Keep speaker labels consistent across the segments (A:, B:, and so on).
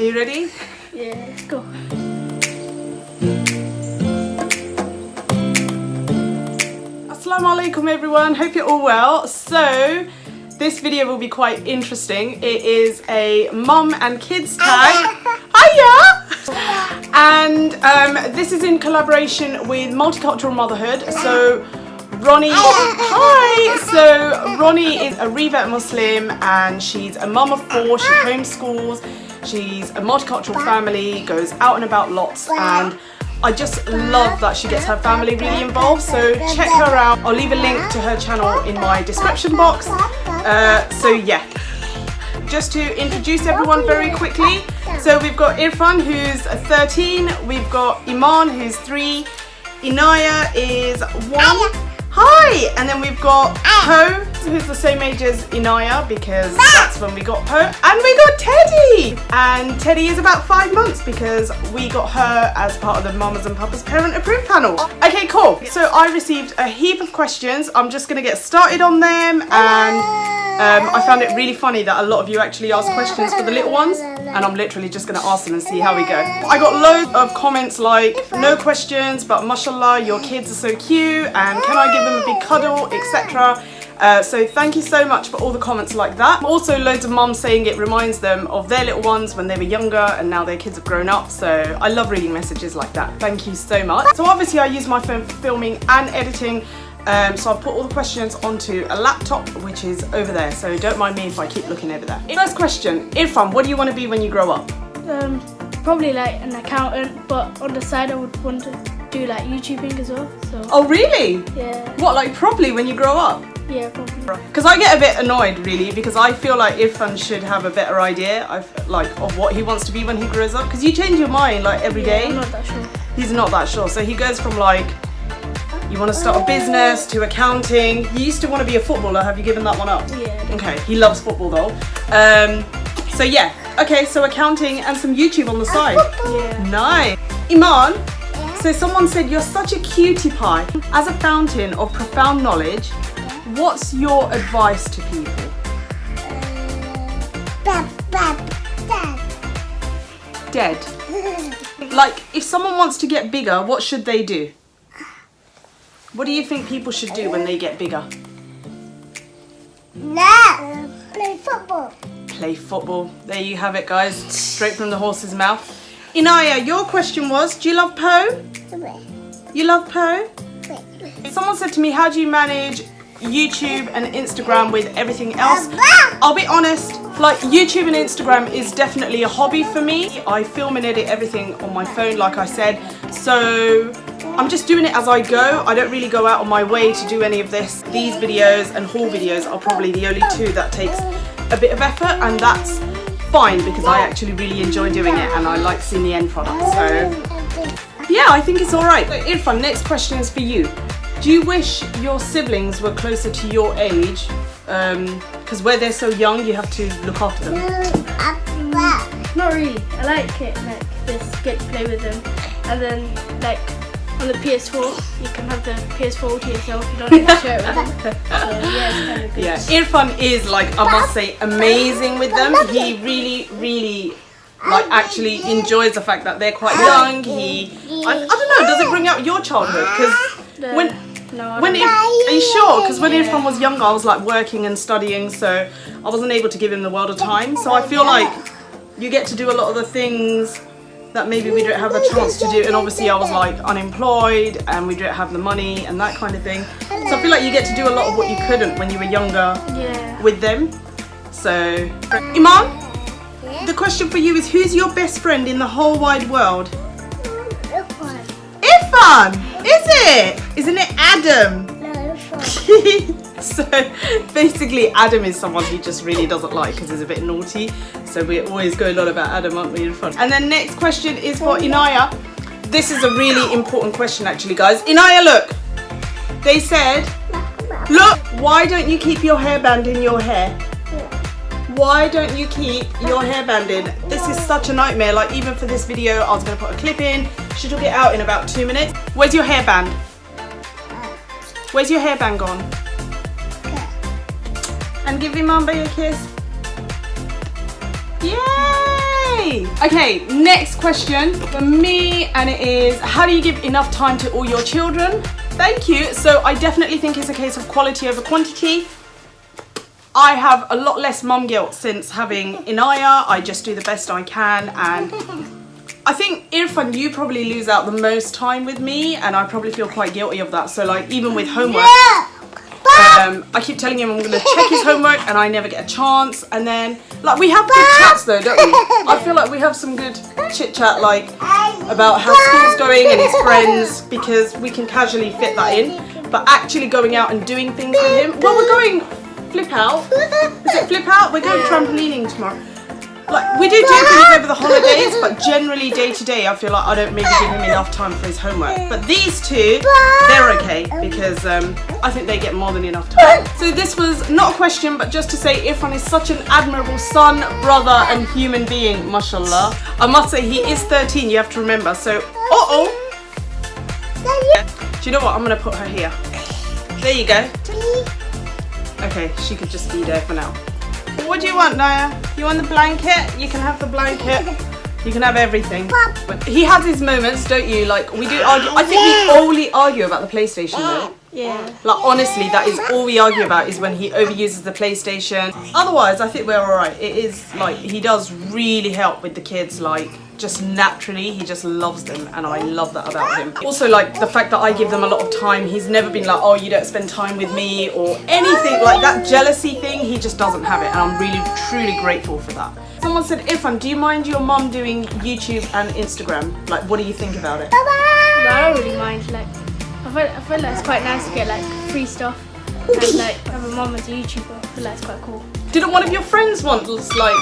A: Are you ready?
B: Yeah, let's go.
A: Assalamu alaikum everyone, hope you're all well. So this video will be quite interesting. It is a mum and kids tag. Hiya! And this is in collaboration with Multicultural Motherhood. So Ronnie, hi! So Ronnie is a revert Muslim and she's a mum of 4, she homeschools, she's a multicultural family, goes out and about lots, and I just love that she gets her family really involved, so check her out. I'll leave a link to her channel in my description box. So yeah, just to introduce everyone very quickly. So we've got Irfan who's 13, we've got Iman who's 3, Inaya is 1. Hi! And then we've got Poe, who's the same age as Inaya because that's when we got Poe. And we got Teddy! And Teddy is about 5 months because we got her as part of the Mamas and Papas Parent Approved panel. Okay, cool. So I received a heap of questions. I'm just going to get started on them, and I found it really funny that a lot of you actually asked questions for the little ones, and I'm literally just going to ask them and see how we go. I got loads of comments like, no questions, but mashallah, your kids are so cute, and can I give them a big cuddle, etc. So thank you so much for all the comments like that. Also loads of mums saying it reminds them of their little ones when they were younger and now their kids have grown up. So I love reading messages like that. Thank you so much. So obviously I use my phone for filming and editing. So I've put all the questions onto a laptop, which is over there. So don't mind me if I keep looking over there. First question, Irfan, what do you want to be when you grow up?
B: Probably like an accountant, but on the side I would want to do like YouTubing as well. So.
A: Oh really?
B: Yeah.
A: What, like properly when you grow up?
B: Yeah, probably.
A: Because I get a bit annoyed really, because I feel like Irfan should have a better idea of what he wants to be when he grows up. Because you change your mind like every day.
B: I'm not that sure.
A: He's not that sure. So he goes from like, you want to start a business to accounting. You used to want to be a footballer. Have you given that one up?
B: Yeah.
A: Okay, he loves football though. So yeah, okay, so accounting and some YouTube on the side.
B: Yeah.
A: Nice. Iman, so someone said you're such a cutie pie. As a fountain of profound knowledge, what's your advice to people? Dead. Like, if someone wants to get bigger, what should they do? What do you think people should do when they get bigger?
C: Play football.
A: Play football. There you have it, guys. Straight from the horse's mouth. Inaya, your question was, do you love Poe? You love Poe? Someone said to me, how do you manage YouTube and Instagram with everything else? I'll be honest, like YouTube and Instagram is definitely a hobby for me. I film and edit everything on my phone, like I said, so I'm just doing it as I go. I don't really go out on my way to do any of this. These videos and haul videos are probably the only two that takes a bit of effort, and that's fine because I actually really enjoy doing it and I like seeing the end product. So yeah, I think it's alright. So Irfan, next question is for you. Do you wish your siblings were closer to your age? Because where they're so young, you have to look after them.
B: Not really. I like it like this, get to play with them. And then like on the PS4, you can have the PS4 to yourself, you don't need to share it with them. So yeah, it's kind of good.
A: Yeah, Irfan is like, I must say, amazing with them. He really like actually enjoys the fact that they're quite young. I don't know, does it bring out your childhood? Because are you sure? Because when Irfan was younger, I was like working and studying, so I wasn't able to give him the world of time. So I feel like you get to do a lot of the things that maybe we don't have the chance to do, and obviously I was like unemployed and we didn't have the money and that kind of thing. So I feel like you get to do a lot of what you couldn't when you were younger with them. So Iman, the question for you is, who's your best friend in the whole wide world? Irfan! Is it? Isn't it Adam? So basically Adam is someone he just really doesn't like because he's a bit naughty. So we're always going on about Adam, aren't we, in front? And then next question is for Inaya. This is a really important question actually, guys. Inaya, look. They said, look, why don't you keep your hairband in your hair? Why don't you keep your hairband in? This is such a nightmare. Like even for this video, I was going to put a clip in. She took it out in about 2 minutes. Where's your hairband? Where's your hairband gone? And give Imamba a kiss. Yay! Okay, next question for me, and it is, how do you give enough time to all your children? Thank you. So I definitely think it's a case of quality over quantity. I have a lot less mum guilt since having Inaya. I just do the best I can, and I think Irfan, you probably lose out the most time with me, and I probably feel quite guilty of that. So like, even with homework, I keep telling him I'm going to check his homework and I never get a chance. And then like, we have good chats though, don't we? I feel like we have some good chit chat, like about how school's going and his friends, because we can casually fit that in. But actually going out and doing things with him, well, we're going flip out. Is it flip out? We're going trampolining tomorrow. Like, we do things over the holidays, but generally day to day I feel like I don't maybe give him enough time for his homework. But these two, they're okay, because I think they get more than enough time. So this was not a question, but just to say Irfan is such an admirable son, brother and human being, mashallah. I must say he is 13, you have to remember. So, do you know what? I'm going to put her here. There you go. Okay, she could just be there for now. What do you want, Naya? You want the blanket? You can have the blanket. You can have everything. But he has his moments, don't you? Like, we do argue. I think we only argue about the PlayStation though.
B: Yeah.
A: Like, honestly, that is all we argue about, is when he overuses the PlayStation. Otherwise, I think we're alright. It is like, he does really help with the kids, like, just naturally, he just loves them, and I love that about him. Also, like, the fact that I give them a lot of time, he's never been like, oh, you don't spend time with me, or anything like that jealousy thing. He just doesn't have it, and I'm really, truly grateful for that. Someone said, Irfan, do you mind your mum doing YouTube and Instagram? Like, what do you think about it?
B: No, I don't really mind. Like, I feel like it's quite nice to get like free stuff, and like have a mum as a YouTuber. I feel like it's quite cool.
A: Didn't one of your friends once like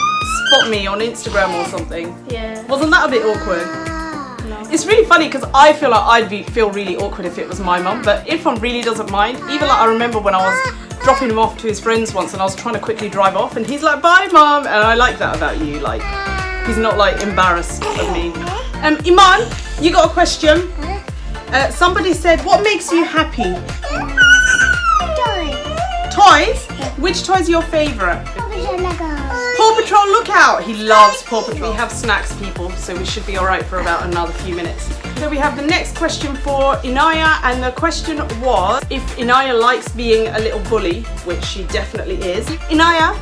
A: spot me on Instagram or something?
B: Yeah.
A: Wasn't that a bit awkward?
B: No.
A: It's really funny because I feel like I'd feel really awkward if it was my mum, but Irfan really doesn't mind. Even like, I remember when I was dropping him off to his friends once and I was trying to quickly drive off and he's like, bye mum, and I like that about you, like he's not like embarrassed of me. Iman, you got a question? Somebody said, what makes you happy? Toys? Which toys are your favourite? Paw Patrol, look out! He loves Paw Patrol. We have snacks, people, so we should be alright for about another few minutes. So we have the next question for Inaya, and the question was if Inaya likes being a little bully, which she definitely is. Inaya,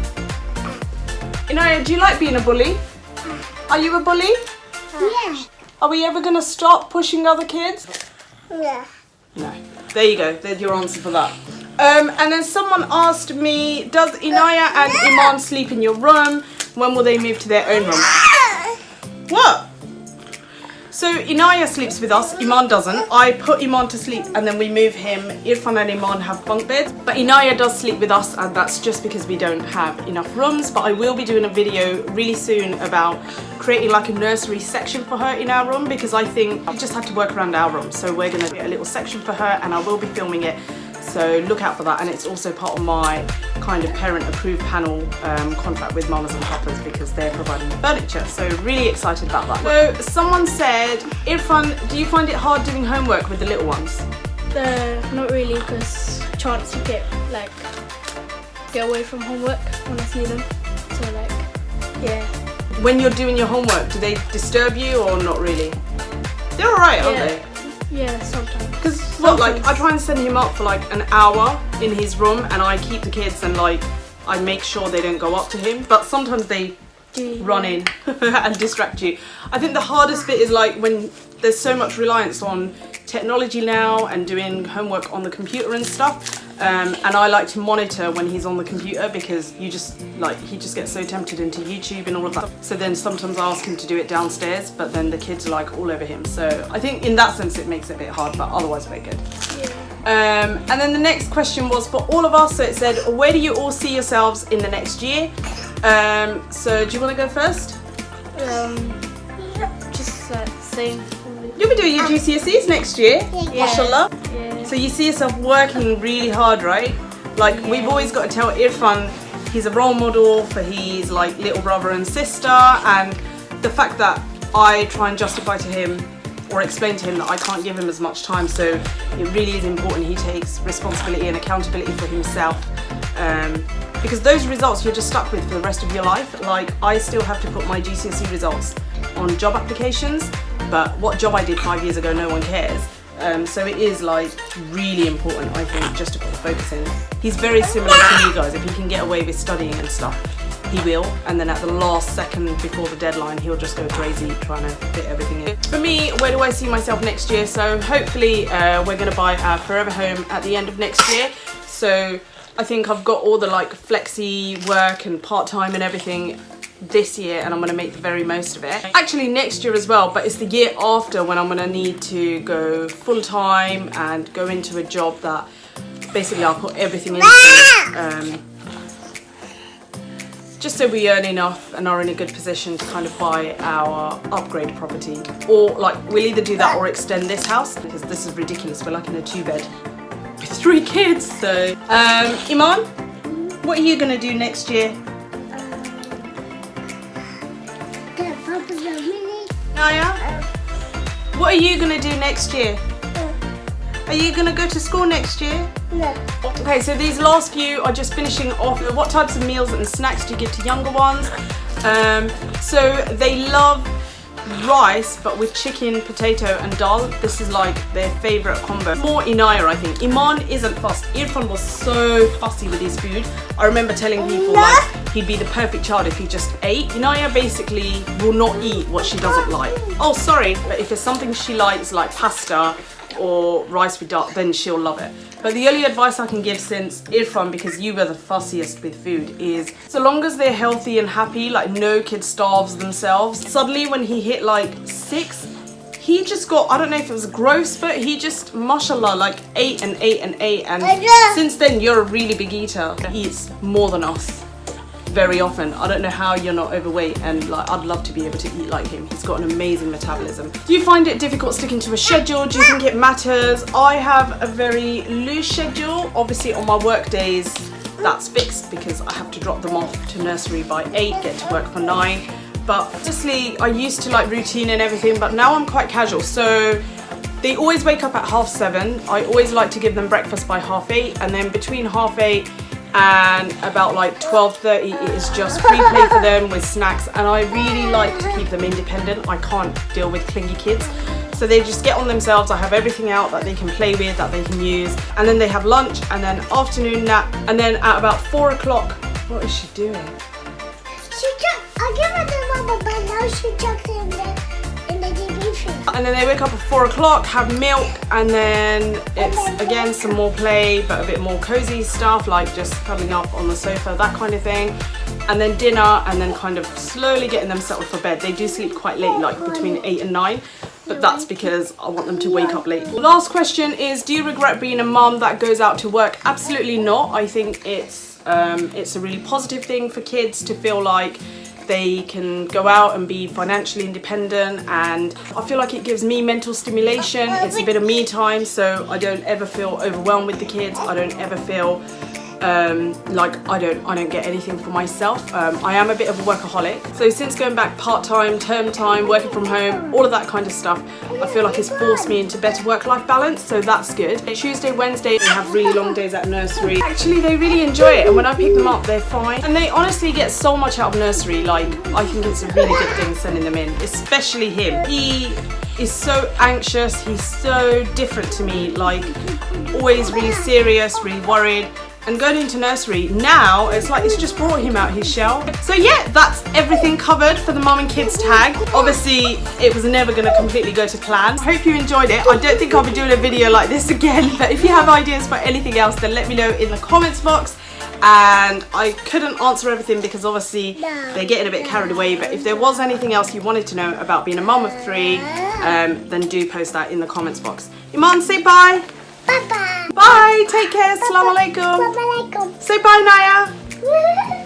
A: do you like being a bully? Are you a bully?
C: Yeah.
A: Are we ever going to stop pushing other kids?
C: Yeah.
A: No. There you go, there's your answer for that. And then someone asked me, does Inaya and Iman sleep in your room? When will they move to their own room? What? So Inaya sleeps with us, Iman doesn't. I put Iman to sleep and then we move him. Irfan and Iman have bunk beds. But Inaya does sleep with us, and that's just because we don't have enough rooms. But I will be doing a video really soon about creating like a nursery section for her in our room, because I think we just have to work around our room. So we're going to do a little section for her and I will be filming it. So look out for that, and it's also part of my kind of parent approved panel contract with Mamas and Papas, because they're providing the furniture. So really excited about that. So someone said, Irfan, do you find it hard doing homework with the little ones?
B: Not really, because chance to get away from homework when I see them. So like, yeah.
A: When you're doing your homework, do they disturb you or not really? They're alright, aren't they?
B: Yeah, sometimes.
A: Because like I try and send him up for like an hour in his room, and I keep the kids and like I make sure they don't go up to him. But sometimes they run in and distract you. I think the hardest bit is like when there's so much reliance on technology now and doing homework on the computer and stuff. And I like to monitor when he's on the computer, because he just gets so tempted into YouTube and all of that. So then sometimes I ask him to do it downstairs, but then the kids are like all over him. So I think in that sense it makes it a bit hard, but otherwise very good.
B: Yeah.
A: And then the next question was for all of us. So it said, where do you all see yourselves in the next year? So do you want to go first?
B: Just same.
A: You'll be doing your GCSEs next year, mashallah.
B: Yeah.
A: So you see yourself working really hard, right? Like we've always got to tell Irfan he's a role model for his like little brother and sister, and the fact that I try and justify to him or explain to him that I can't give him as much time, so it really is important he takes responsibility and accountability for himself. because those results you're just stuck with for the rest of your life. Like, I still have to put my GCSE results on job applications, but what job I did 5 years ago, no one cares. So it is like really important, I think, just to put the focus in. He's very similar to me, guys. If he can get away with studying and stuff, he will. And then at the last second before the deadline, he'll just go crazy trying to fit everything in. For me, where do I see myself next year? So hopefully we're going to buy our forever home at the end of next year. So I think I've got all the like flexi work and part-time and everything this year, and I'm going to make the very most of it. Actually next year as well, but it's the year after when I'm going to need to go full-time and go into a job that basically I'll put everything into, just so we earn enough and are in a good position to kind of buy our upgrade property, or like we'll either do that or extend this house, because this is ridiculous. We're like in a 2-bed with 3 kids. So Iman, what are you going to do next year? Naya, what are you gonna do next year? Are you gonna go to school next year?
C: No.
A: Okay, so these last few are just finishing off. What types of meals and snacks do you give to younger ones? So they love rice, but with chicken, potato and dal. This is like their favourite combo. More Inaya, I think. Iman isn't fussed. Irfan was so fussy with his food. I remember telling people like he'd be the perfect child if he just ate. Inaya basically will not eat what she doesn't like. Oh, sorry, but if it's something she likes, like pasta or rice with dal, then she'll love it. But the only advice I can give, since Irfan, because you were the fussiest with food, is so long as they're healthy and happy, like no kid starves themselves. Suddenly when he hit like 6, he just got, I don't know if it was gross, but he just, mashallah, like ate and ate and ate. And since then, you're a really big eater. He eats more than us very often. I don't know how you're not overweight, and like I'd love to be able to eat like him. He's got an amazing metabolism. Do you find it difficult sticking to a schedule? Do you think it matters? I have a very loose schedule. Obviously on my work days that's fixed because I have to drop them off to nursery by 8, get to work for 9. But honestly, I used to like routine and everything, but now I'm quite casual. So they always wake up at 7:30. I always like to give them breakfast by 8:30, and then between 8:30 and about like 12:30 it is just free play for them with snacks, and I really like to keep them independent. I can't deal with clingy kids, so they just get on themselves. I have everything out that they can play with, that they can use, and then they have lunch and then afternoon nap, and then at about 4 o'clock, what is she doing?
C: I give her the mama, but now she chucks it in the DB food.
A: And then they wake up at 4 o'clock, have milk, and then it's again some more play, but a bit more cozy stuff, like just cuddling up on the sofa, that kind of thing. And then dinner, and then kind of slowly getting them settled for bed. They do sleep quite late, like between 8 and 9, but that's because I want them to wake up late. Last question is, do you regret being a mum that goes out to work? Absolutely not. I think it's a really positive thing for kids to feel like they can go out and be financially independent, and I feel like it gives me mental stimulation. It's a bit of me time, so I don't ever feel overwhelmed with the kids. I don't ever feel like I don't get anything for myself. I am a bit of a workaholic, so since going back part-time, term time, working from home, all of that kind of stuff, I feel like it's forced me into better work-life balance, so that's good. Tuesday, Wednesday, they have really long days at nursery. Actually, they really enjoy it, and when I pick them up, they're fine, and they honestly get so much out of nursery. Like, I think it's a really good thing sending them in, especially him. He is so anxious, he's so different to me, like always really serious, really worried. And going into nursery now, it's like it's just brought him out his shell. So yeah, that's everything covered for the mum and kids tag. Obviously, it was never going to completely go to plan. I hope you enjoyed it. I don't think I'll be doing a video like this again, but if you have ideas for anything else, then let me know in the comments box. And I couldn't answer everything because obviously they're getting a bit carried away, but if there was anything else you wanted to know about being a mum of 3, then do post that in the comments box. Iman, say bye.
C: Bye-bye.
A: Bye, take care, assalamu alaikum.
C: Assalamu alaikum.
A: Say bye, Naya.